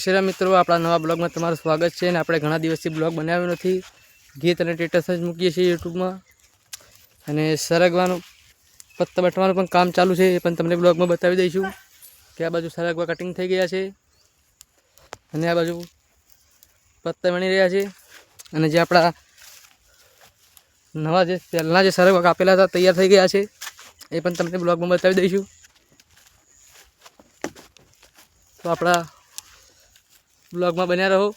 શ્રી મિત્રો, આપણા નવા બ્લોગમાં તમારું સ્વાગત છે. અને આપણે ઘણા દિવસથી બ્લોગ બનાવ્યો નથી, ગીત અને સ્ટેટસ જ મૂકીએ છીએ યુટ્યુબમાં. અને સરગવાનું પત્તા બટવાનું પણ કામ ચાલુ છે, એ પણ તમને બ્લોગમાં બતાવી દઈશું કે આ બાજુ સરગવા કટિંગ થઈ ગયા છે અને આ બાજુ પત્તા બની રહ્યા છે. અને જે આપણા નવા જે પહેલાં જે સરગવા કાપેલા હતા તૈયાર થઈ ગયા છે, એ પણ તમને બ્લોગમાં બતાવી દઈશું. તો આપણા બ્લોગમાં બન્યા રહો.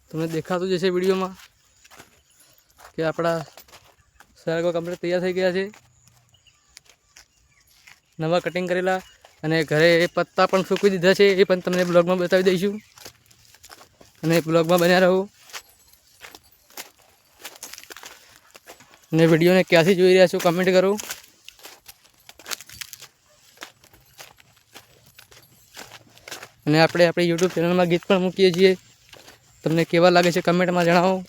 તમને દેખાતું જશે વિડીયોમાં કે આપણા સરગવા કમ્પ્લીટ તૈયાર થઈ ગયા છે, નવા કટિંગ કરેલા. અને ઘરે પત્તા પણ સૂકવી દીધા છે, એ પણ તમને બ્લોગમાં બતાવી દઈશું. અને બ્લોગમાં બન્યા રહો. અને વિડીયોને ક્યાંથી જોઈ રહ્યા છો કમેન્ટ કરો. અને આપણે આપણી યુટ્યુબ ચેનલમાં ગીત પણ મૂકીએ છીએ, તમને કેવા લાગે છે કમેન્ટમાં જણાવો.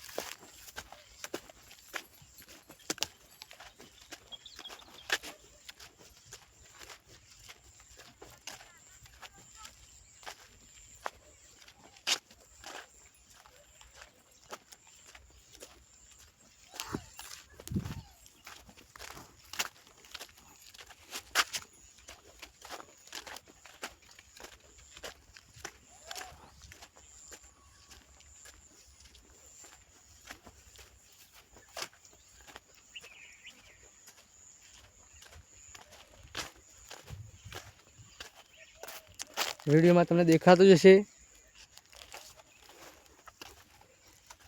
વિડીયોમાં તમને દેખાતું જ હશે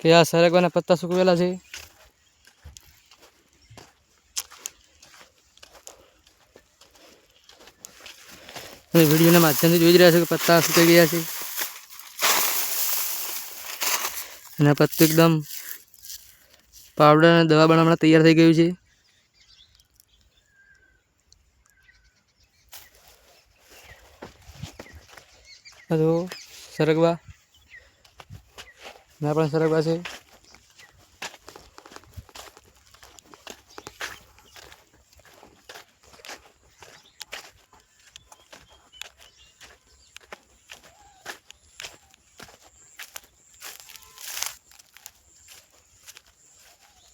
કે આ સરગવાના પત્તા સૂકવેલા છે. અને વિડીયોના માધ્યમથી જોઈ જ રહ્યા છો કે પત્તા સુકાઈ ગયા છે. અને પત્તું એકદમ પાવડર અને દવા બનાવવા તૈયાર થઈ ગયું છે. હલો સરગવા ના પણ સરગવા છે.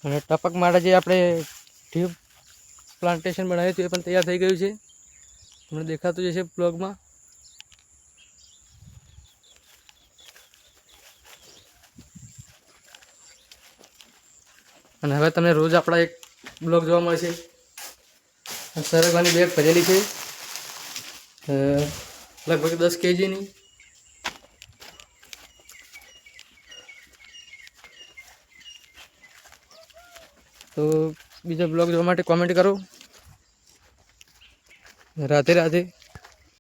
અને ટપક માટે જે આપણે ટ્યુબ પ્લાન્ટેશન બનાવ્યું હતું એ પણ તૈયાર થઈ ગયું છે, તમને દેખાતું જશે બ્લોગમાં. અને હવે તમને રોજ આપણા એક બ્લોગ જોવા મળશે. સરગવાની બેગ ભરેલી છે, લગભગ 10 kgની. તો બીજા બ્લોગ જોવા માટે કોમેન્ટ કરો. રાધે રાધે.